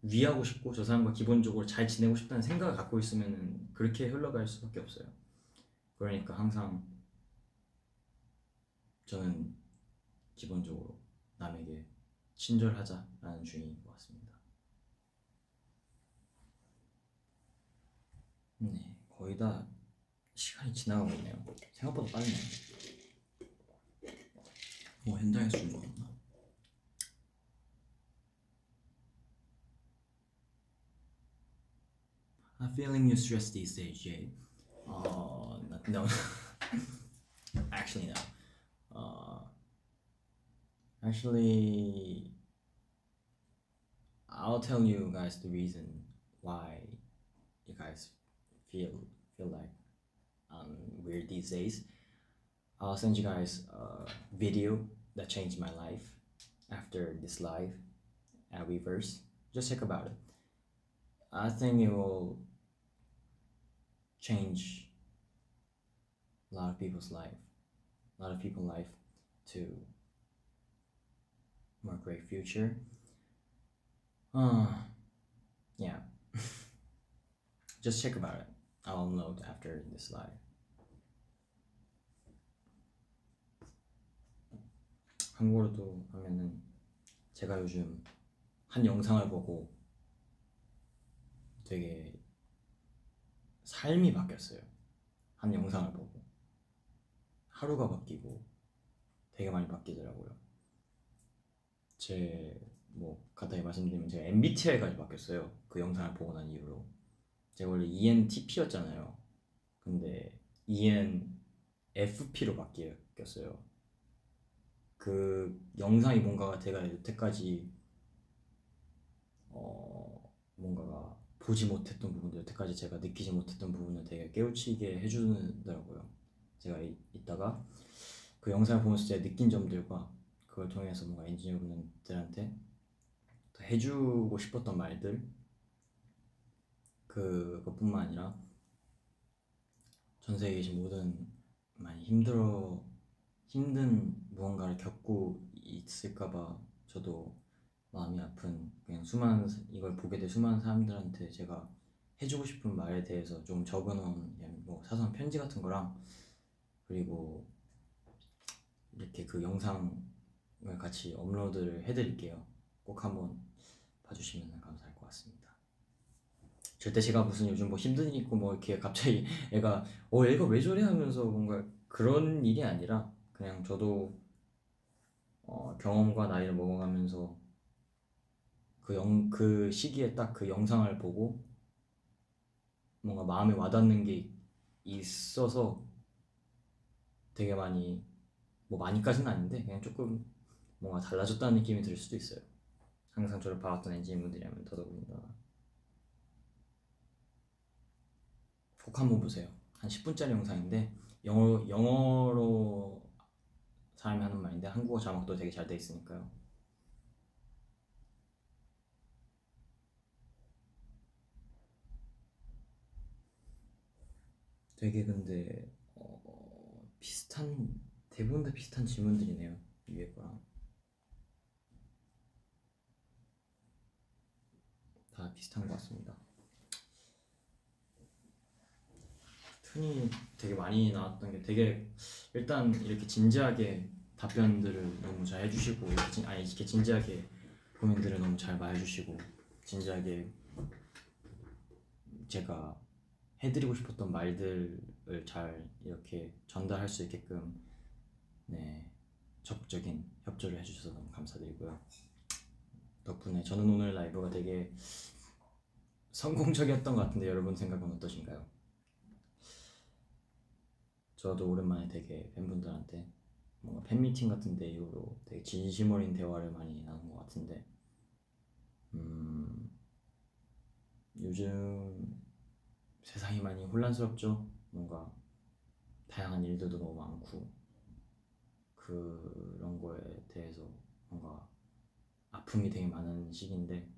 위하고 싶고 저 사람과 기본적으로 잘 지내고 싶다는 생각을 갖고 있으면 그렇게 흘러갈 수밖에 없어요. 그러니까 항상 저는 기본적으로 남에게 친절하자라는 주의인 것 같습니다. 네, 거의 다 시간이 지나가고 있네요. 생각보다 빠르네요. 현장에서 좀 먹었나? I'm feeling you stressed these days, Jay. No. Actually, no. Actually, I'll tell you guys the reason why you guys feel like weird these days. I'll send you guys a video that changed my life after this live at Weverse. Just check about it. I think it will change a lot of people's life, to more great future. Yeah. Just check about it. I'll upload after this live. 한국어로도 하면은 제가 요즘 한 영상을 보고 되게 삶이 바뀌었어요. 한 영상을 보고 하루가 바뀌고 되게 많이 바뀌더라고요. 간단히 말씀드리면 제가 MBTI까지 바뀌었어요. 그 영상을 보고 난 이후로. 제가 원래 ENTP였잖아요. 근데 ENFP로 바뀌었어요. 그 영상이 뭔가가 제가 여태까지 뭔가가 보지 못했던 부분들, 여태까지 제가 느끼지 못했던 부분을 되게 깨우치게 해주더라고요. 제가 이따가 그 영상을 보면서 제가 느낀 점들과 그걸 통해서 뭔가 엔지니어분들한테 더 해주고 싶었던 말들, 그것뿐만 아니라 전 세계에 계신 모든 많이 힘든 무언가를 겪고 있을까봐 저도 마음이 아픈, 그냥 이걸 보게 될 수많은 사람들한테 제가 해주고 싶은 말에 대해서 좀 적어놓은 사소한 편지 같은 거랑, 그리고 이렇게 그 영상을 같이 업로드를 해드릴게요. 꼭 한번 봐주시면 감사할 것 같습니다. 절대 제가 무슨 요즘 힘든 일 있고 이렇게 갑자기 얘가 왜 저래 하면서 뭔가 그런 일이 아니라, 그냥 저도 경험과 나이를 먹어가면서 그 시기에 딱 그 영상을 보고 뭔가 마음에 와닿는 게 있어서 되게 많이까지는 아닌데 그냥 조금 뭔가 달라졌다는 느낌이 들 수도 있어요. 항상 저를 봐왔던 엔지니어분들이라면 더더군다나. 꼭 한번 보세요. 한 10분짜리 영상인데 영어로 사람이 하는 말인데 한국어 자막도 되게 잘 돼 있으니까요. 되게 근데 대부분 다 비슷한 질문들이네요. 위에 거랑 다 비슷한 것 같습니다. 툰이 되게 많이 나왔던 게 되게, 일단 이렇게 진지하게 답변들을 너무 잘 해주시고 이렇게 진지하게 고민들을 너무 잘 말해주시고 진지하게 제가 해드리고 싶었던 말들을 잘 이렇게 전달할 수 있게끔 네, 적극적인 협조를 해주셔서 너무 감사드리고요. 덕분에 저는 오늘 라이브가 되게 성공적이었던 것 같은데 여러분 생각은 어떠신가요? 저도 오랜만에 되게 팬분들한테 뭔가 팬미팅 같은 데 이후로 되게 진심 어린 대화를 많이 나눈 것 같은데 요즘 세상이 많이 혼란스럽죠? 뭔가 다양한 일들도 너무 많고 그런 거에 대해서 뭔가 아픔이 되게 많은 시기인데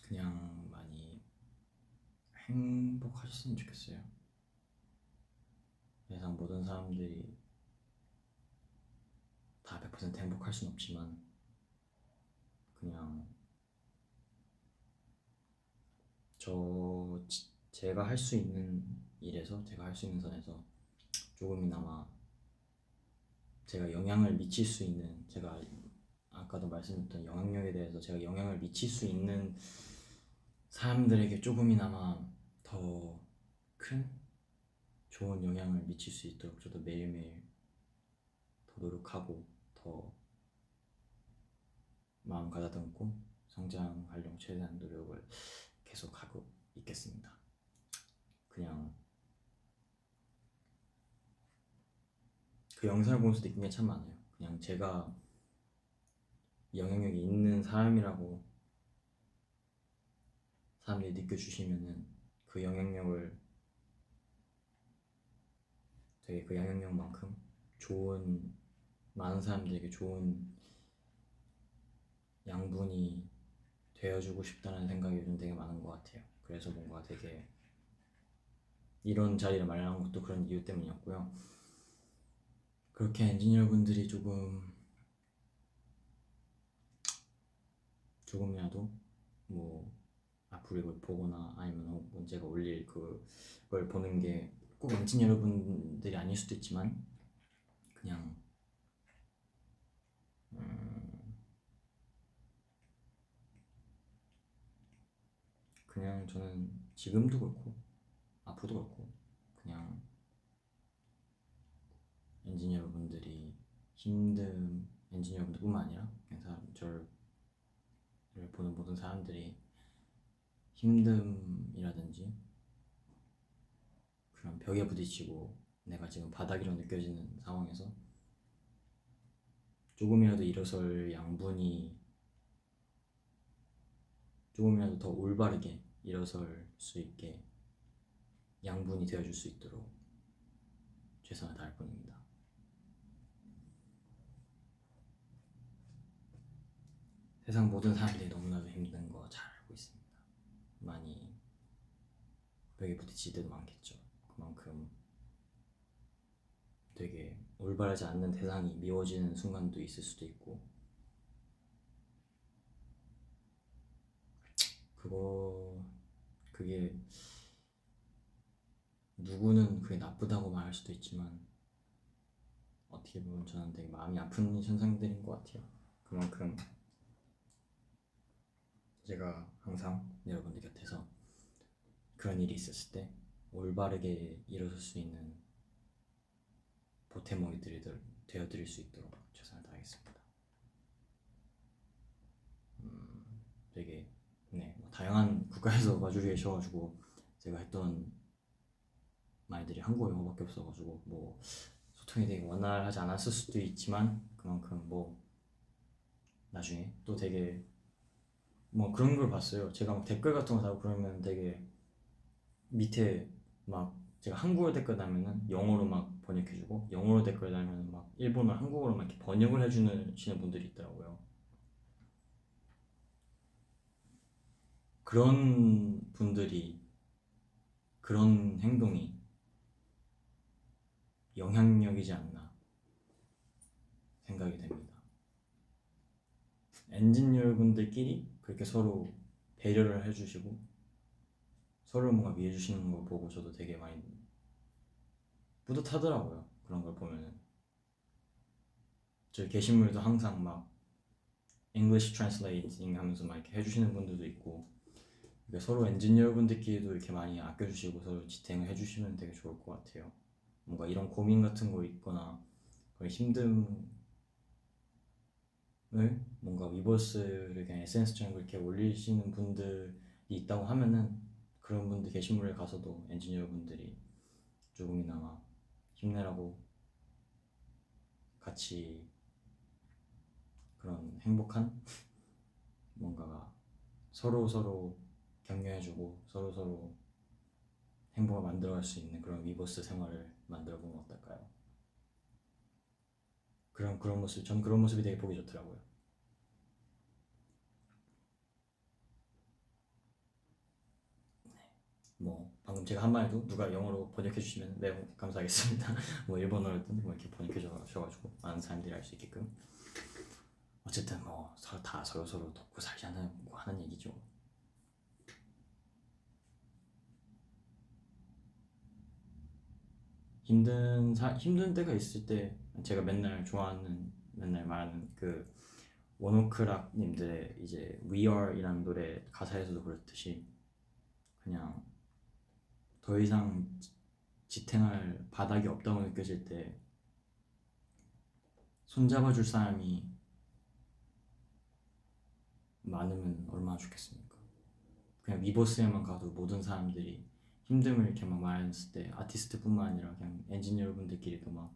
그냥 많이 행복하셨으면 좋겠어요. 세상 모든 사람들이 다 100% 행복할 순 없지만 그냥 제가 할 수 있는 일에서 제가 할 수 있는 선에서 조금이나마 제가 영향을 미칠 수 있는, 제가 아까도 말씀드렸던 영향력에 대해서 제가 영향을 미칠 수 있는 사람들에게 조금이나마 더 큰 좋은 영향을 미칠 수 있도록 저도 매일매일 더 노력하고 더 마음 가다듬고 성장하려고 최대한 노력을 계속하고 있겠습니다. 그냥 그 영상을 보면서 느낀 게 참 많아요. 그냥 제가 영향력이 있는 사람이라고 사람들이 느껴주시면은 그 영향력을 되게 그 영향력만큼 좋은, 많은 사람들에게 좋은 양분이 되어주고 싶다는 생각이 요즘 되게 많은 것 같아요. 그래서 뭔가 되게 이런 자리를 마련한 것도 그런 이유 때문이었고요. 그렇게 엔지니어분들이 조금이라도 뭐 앞으로 이걸 보거나 아니면 혹은 제가 올릴 그걸 보는 게 꼭 엔지니어분들이 아닐 수도 있지만 그냥 저는 지금도 그렇고 앞으로도 그렇고 그냥 엔지니어분들이 힘든 엔지니어분들뿐만 아니라 그냥 저를 보는 모든 사람들이 힘듦이라든지 그런 벽에 부딪히고 내가 지금 바닥이로 느껴지는 상황에서 조금이라도 일어설 양분이, 조금이라도 더 올바르게 일어설 수 있게 양분이 되어줄 수 있도록 최선을 다할 뿐입니다. 세상 모든 사람들이 너무나도 힘든 거 잘 알고 있습니다. 많이 벽에 부딪힐 때도 많겠죠. 그만큼 되게 올바르지 않는 세상이 미워지는 순간도 있을 수도 있고 그게 누구는 그게 나쁘다고 말할 수도 있지만 어떻게 보면 저는 되게 마음이 아픈 현상들인 것 같아요. 그만큼 제가 항상 여러분들 곁에서 그런 일이 있었을 때 올바르게 일어설 수 있는 보탬목이 되어드릴 수 있도록 최선을 다하겠습니다. 되게 뭐 다양한 국가에서 와주게 계셔가지고 제가 했던 말들이 한국어 영어밖에 없어가지고 뭐 소통이 되게 원활하지 않았을 수도 있지만 그만큼 뭐 나중에 또 되게 뭐 그런 걸 봤어요. 제가 막 댓글 같은 거 달고 그러면 되게 밑에 막 제가 한국어 댓글 달면은 영어로 막 번역해주고 영어로 댓글 달면은 막 일본어 한국어로 막 이렇게 번역을 해주시는 분들이 있더라고요. 그런 분들이, 그런 행동이 영향력이지 않나 생각이 됩니다. 엔지니어분들끼리 그렇게 서로 배려를 해주시고 서로 뭔가 위해주시는 거 보고 저도 되게 많이 뿌듯하더라고요. 그런 걸 보면은 저희 게시물도 항상 막 English translating 하면서 막 이렇게 해주시는 분들도 있고, 그러니까 서로 엔지니어 분들끼리도 이렇게 많이 아껴주시고 서로 지탱을 해주시면 되게 좋을 것 같아요. 뭔가 이런 고민 같은 거 있거나 그런 힘듦을 뭔가 위버스를 그냥 SNS처럼 그렇게 올리시는 분들이 있다고 하면은 그런 분들 게시물에 가서도 엔지니어 분들이 조금이나마 힘내라고 같이 그런 행복한 뭔가가 서로 격려해주고 서로 행복을 만들어갈 수 있는 그런 위버스 생활을 만들어 보면 어떨까요? 그런 모습, 전 그런 모습이 되게 보기 좋더라고요. 뭐 방금 제가 한 말도 누가 영어로 번역해 주시면 매우 감사하겠습니다. 뭐 일본어로든 뭐 이렇게 번역해 주셔가지고 많은 사람들이 알 수 있게끔. 어쨌든 뭐 서로 다 서로 돕고 살자는 뭐 하는 얘기죠. 힘든 때가 있을 때 제가 맨날 좋아하는 맨날 말하는 그 원오크락님들의 이제 We Are이라는 노래 가사에서도 그렇듯이 그냥 더 이상 지탱할 바닥이 없다고 느껴질 때 손잡아줄 사람이 많으면 얼마나 좋겠습니까? 그냥 위버스에만 가도 모든 사람들이 힘듦을 이렇게 막 말했을 때 아티스트뿐만 아니라 그냥 엔지니어 분들끼리도 막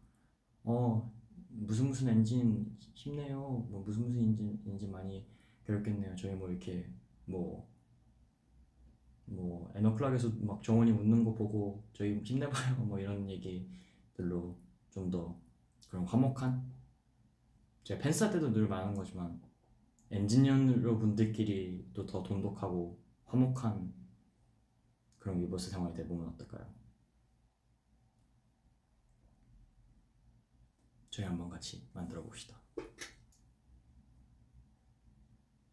무슨 엔진 힘내요, 뭐 무슨 엔진 많이 괴롭겠네요, 저희 뭐 이렇게 뭐 에너클락에서 막 정원이 웃는 거 보고 저희 힘내봐요 뭐 이런 얘기들로 좀 더 그런 화목한, 제가 팬싸 때도 늘 말하는 거지만 엔지니어 분들끼리도 더 돈독하고 화목한 그런 위버스 생활이 돼보면 어떨까요? 저희 한번 같이 만들어 봅시다.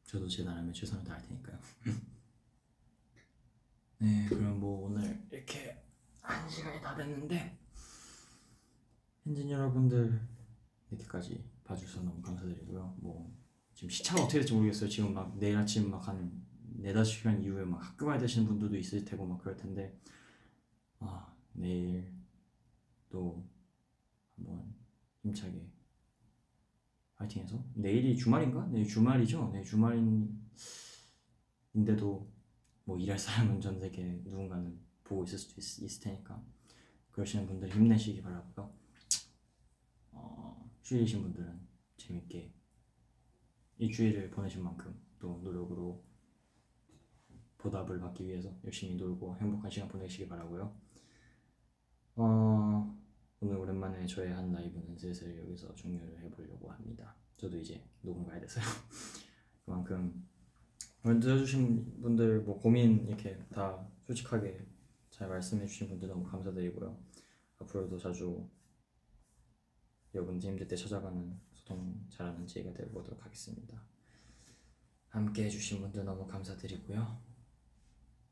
저도 제 나름의 최선을 다할 테니까요. 네, 그럼 뭐 오늘 이렇게 1시간이 다 됐는데 엔지니어 여러분들 이렇게까지 봐주셔서 너무 감사드리고요. 뭐 지금 시차가 어떻게 될지 모르겠어요. 지금 막 내일 아침 막 한 4-5시간 이후에 막 학교 가야 되시는 분들도 있을 테고 막 그럴 텐데 내일 또 한번 힘차게 파이팅해서, 내일이 주말인가? 내일 주말이죠? 내일 주말인데도 뭐 일할 사람은 전 세계 누군가는 보고 있을 수도 있을 테니까 그러시는 분들 힘내시기 바라고요. 휴일이신 분들은 재밌게 일주일을 보내신 만큼 또 노력으로 보답을 받기 위해서 열심히 놀고 행복한 시간 보내시기 바라고요. 오늘 오랜만에 저의 한 라이브는 슬슬 여기서 종료를 해보려고 합니다. 저도 이제 녹음 가야 돼서요. 그만큼 오늘 들어주신 분들 뭐 고민 이렇게 다 솔직하게 잘 말씀해주신 분들 너무 감사드리고요. 앞으로도 자주 여러분들 힘들 때 찾아가는 소통 잘하는 제이가 되어보도록 하겠습니다. 함께 해주신 분들 너무 감사드리고요.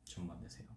좋은 밤 되세요.